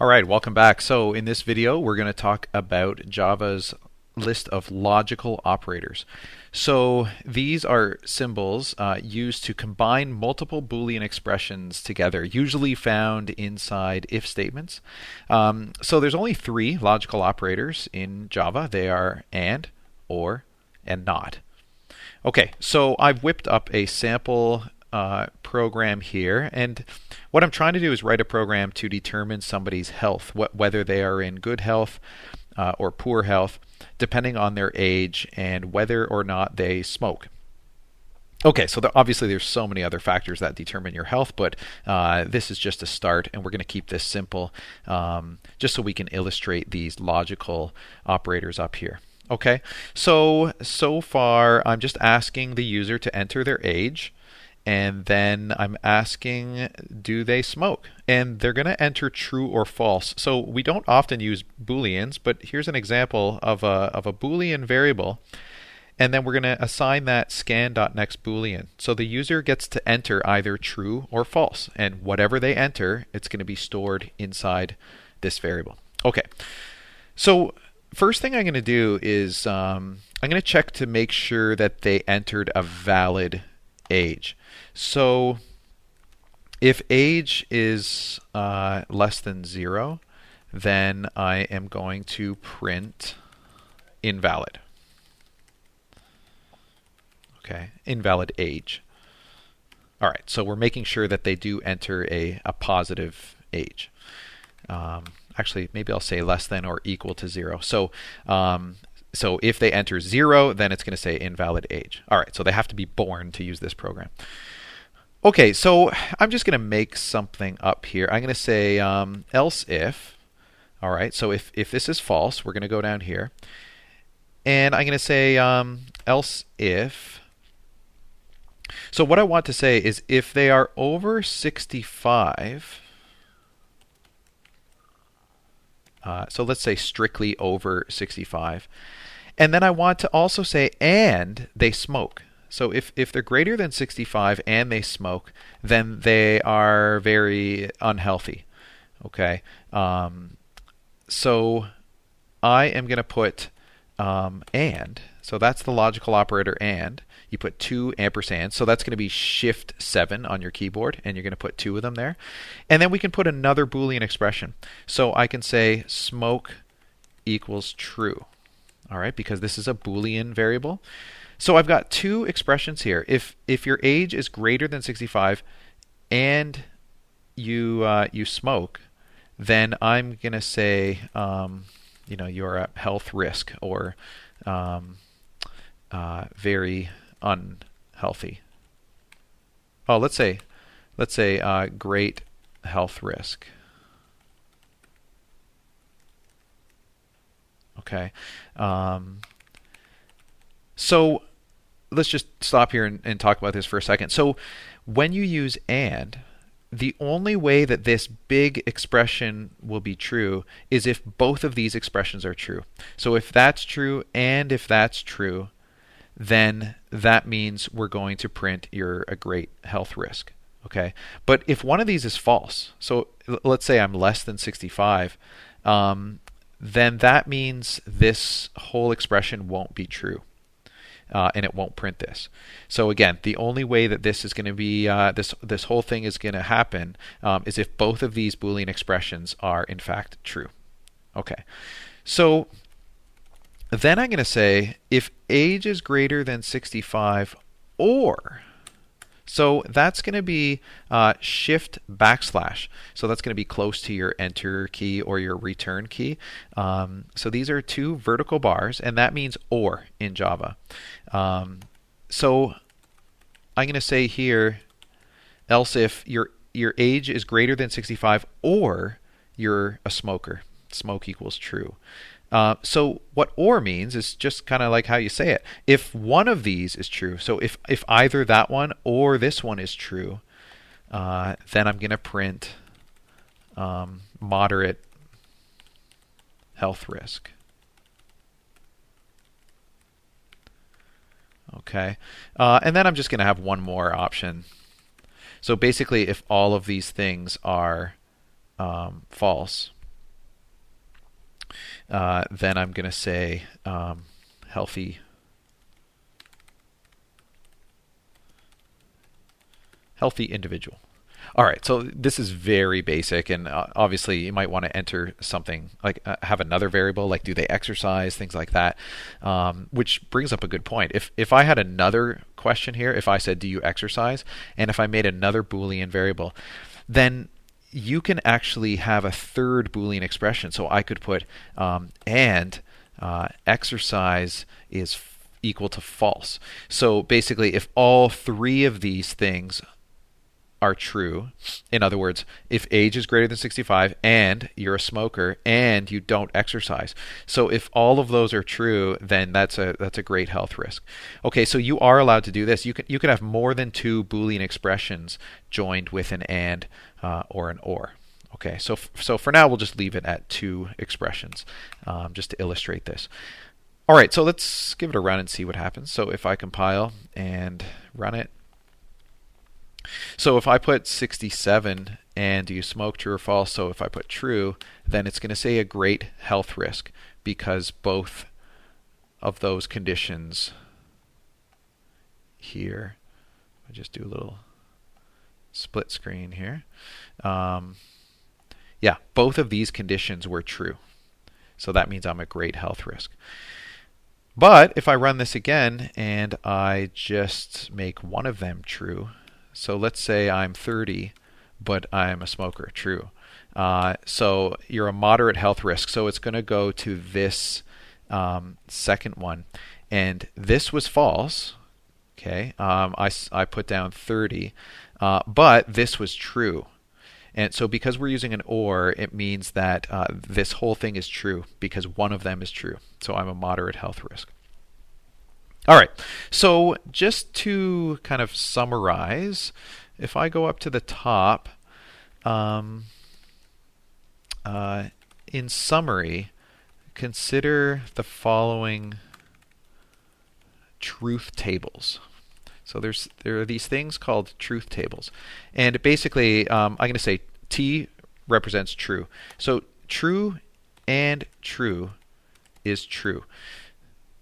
All right, welcome back. So in this video, we're going to talk about Java's list of logical operators. So these are symbols used to combine multiple Boolean expressions together, usually found inside if statements. So there's only three logical operators in Java. They are and, or, and not. Okay, so I've whipped up a sample program here, and what I'm trying to do is write a program to determine somebody's health, whether they are in good health or poor health, depending on their age and whether or not they smoke. Okay, so obviously there's so many other factors that determine your health, but this is just a start, and we're going to keep this simple just so we can illustrate these logical operators up here. Okay, so far I'm just asking the user to enter their age, and then I'm asking, do they smoke? And they're going to enter true or false. So we don't often use Booleans, but here's an example of a Boolean variable. And then we're going to assign that scan.next Boolean. So the user gets to enter either true or false. And whatever they enter, it's going to be stored inside this variable. Okay, so first thing I'm going to do is I'm going to check to make sure that they entered a valid age. So if age is less than 0, then I am going to print invalid. Okay, invalid age. All right, so we're making sure that they do enter a positive age. Actually, maybe I'll say less than or equal to 0. So if they enter 0, then it's going to say invalid age. All right, so they have to be born to use this program. Okay, so I'm just going to make something up here. I'm going to say else if. All right, so if this is false, we're going to go down here. And I'm going to say else if. So what I want to say is if they are over 65, so let's say strictly over 65. And then I want to also say and they smoke. So if they're greater than 65 and they smoke, then they are very unhealthy. Okay. So I am going to put and. So that's the logical operator and. You put 2 ampersands. So that's going to be shift 7 on your keyboard, and you're going to put 2 of them there. And then we can put another Boolean expression. So I can say smoke equals true. All right, because this is a Boolean variable. So I've got 2 expressions here. If your age is greater than 65 and you smoke, then I'm going to say you're at health risk or very unhealthy. Oh, let's say great health risk. Okay. So let's just stop here and talk about this for a second. So when you use and, the only way that this big expression will be true is if both of these expressions are true. So if that's true and if that's true, then that means we're going to print you're a great health risk. Okay. But if one of these is false, so let's say I'm less than 65, then that means this whole expression won't be true. And it won't print this. So again, the only way that this is going to be this whole thing is going to happen is if both of these Boolean expressions are in fact true. Okay, so then I'm going to say if age is greater than 65 or. So that's going to be shift backslash. So that's going to be close to your enter key or your return key. So these are 2 vertical bars, and that means or in Java. So I'm going to say here, else if your age is greater than 65 or you're a smoker. Smoke equals true. So what or means is just kind of like how you say it. If one of these is true, so if either that one or this one is true, then I'm going to print moderate health risk. Okay, and then I'm just going to have one more option. So basically, if all of these things are false, then I'm going to say healthy individual. All right, so this is very basic, and obviously you might want to enter something like have another variable, like do they exercise, things like that, which brings up a good point. If I had another question here, if I said do you exercise, and if I made another Boolean variable, then you can actually have a third Boolean expression. So I could put and exercise is equal to false. So basically, if all three of these things are true. In other words, if age is greater than 65 and you're a smoker and you don't exercise. So if all of those are true, then that's a great health risk. Okay, so you are allowed to do this. You can have more than two Boolean expressions joined with an and or an or. Okay, so for now we'll just leave it at two expressions just to illustrate this. All right, so let's give it a run and see what happens. So if I compile and run it, so if I put 67 and do you smoke, true or false, so if I put true, then it's going to say a great health risk because both of those conditions here, I just do a little split screen here. Yeah, both of these conditions were true. So that means I'm a great health risk. But if I run this again and I just make one of them true, so let's say I'm 30, but I'm a smoker. True. So you're a moderate health risk. So it's going to go to this second one. And this was false. Okay. I put down 30. But this was true. And so because we're using an or, it means that this whole thing is true because one of them is true. So I'm a moderate health risk. All right, so just to kind of summarize, if I go up to the top, in summary, consider the following truth tables. So there are these things called truth tables. And basically, I'm going to say T represents true. So true and true is true.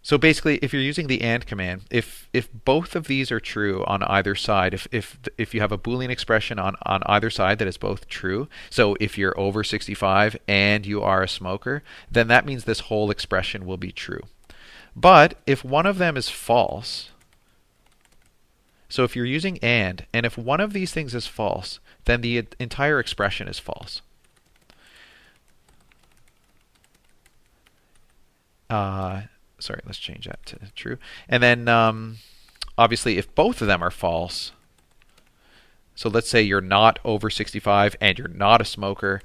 So basically, if you're using the AND command, if both of these are true on either side, if you have a Boolean expression on either side that is both true, so if you're over 65 and you are a smoker, then that means this whole expression will be true. But if one of them is false, so if you're using and if one of these things is false, then the entire expression is false. Sorry, let's change that to true. And then obviously if both of them are false, so let's say you're not over 65 and you're not a smoker,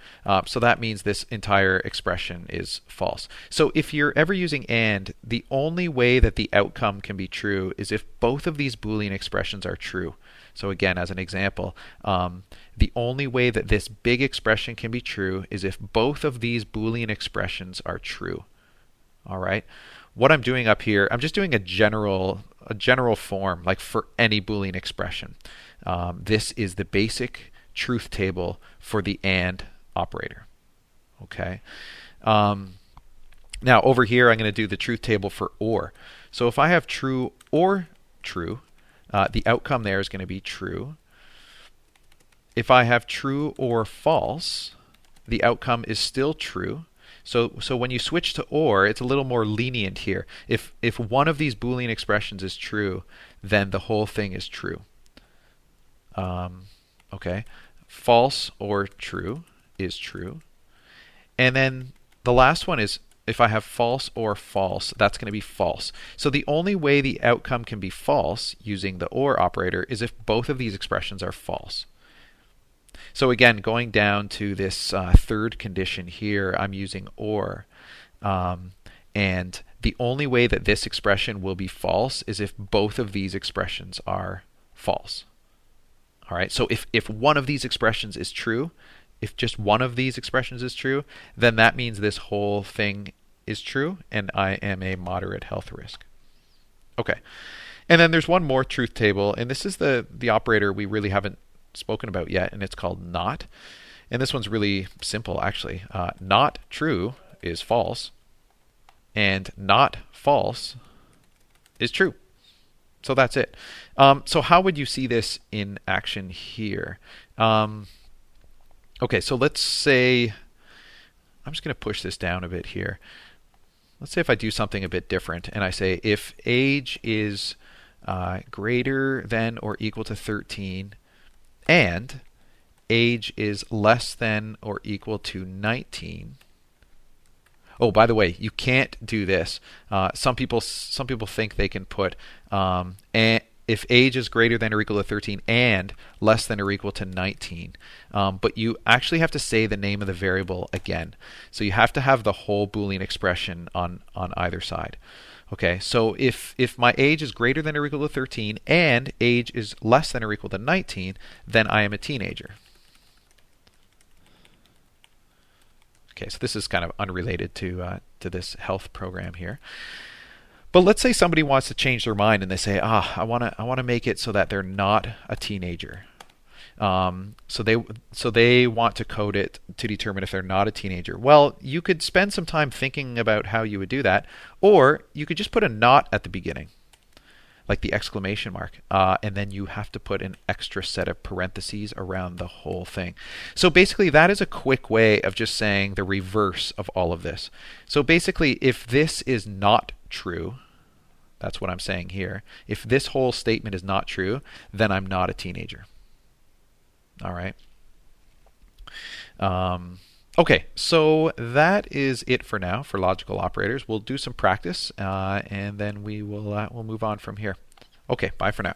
so that means this entire expression is false. So if you're ever using and, the only way that the outcome can be true is if both of these Boolean expressions are true. So again, as an example, the only way that this big expression can be true is if both of these Boolean expressions are true. All right. What I'm doing up here, I'm just doing a general form, like for any Boolean expression. This is the basic truth table for the AND operator. Okay. Now over here, I'm going to do the truth table for OR. So if I have true or true, the outcome there is going to be true. If I have true or false, the outcome is still true. So when you switch to or, it's a little more lenient here. If one of these Boolean expressions is true, then the whole thing is true. Okay, false or true is true. And then the last one is if I have false or false, that's going to be false. So the only way the outcome can be false using the or operator is if both of these expressions are false. So again, going down to this third condition here, I'm using or. And the only way that this expression will be false is if both of these expressions are false. All right, so if one of these expressions is true, if just one of these expressions is true, then that means this whole thing is true, and I am a moderate health risk. Okay, and then there's one more truth table, and this is the operator we really haven't spoken about yet, and it's called not. And this one's really simple, actually. Not true is false, and not false is true. So that's it. So how would you see this in action here? Okay, so let's say, I'm just going to push this down a bit here. Let's say if I do something a bit different and I say if age is greater than or equal to 13 and age is less than or equal to 19. Oh, by the way, you can't do this. Some people think they can put and if age is greater than or equal to 13 and less than or equal to 19. But you actually have to say the name of the variable again. So you have to have the whole Boolean expression on either side. Okay, so if my age is greater than or equal to 13 and age is less than or equal to 19, then I am a teenager. Okay, so this is kind of unrelated to this health program here. But let's say somebody wants to change their mind and they say, I want to make it so that they're not a teenager. So they want to code it to determine if they're not a teenager. Well, you could spend some time thinking about how you would do that, or you could just put a not at the beginning, like the exclamation mark, and then you have to put an extra set of parentheses around the whole thing. So basically, that is a quick way of just saying the reverse of all of this. So basically, if this is not true, that's what I'm saying here. If this whole statement is not true, then I'm not a teenager. All right. Okay, so that is it for now for logical operators. We'll do some practice, and then we'll move on from here. Okay, bye for now.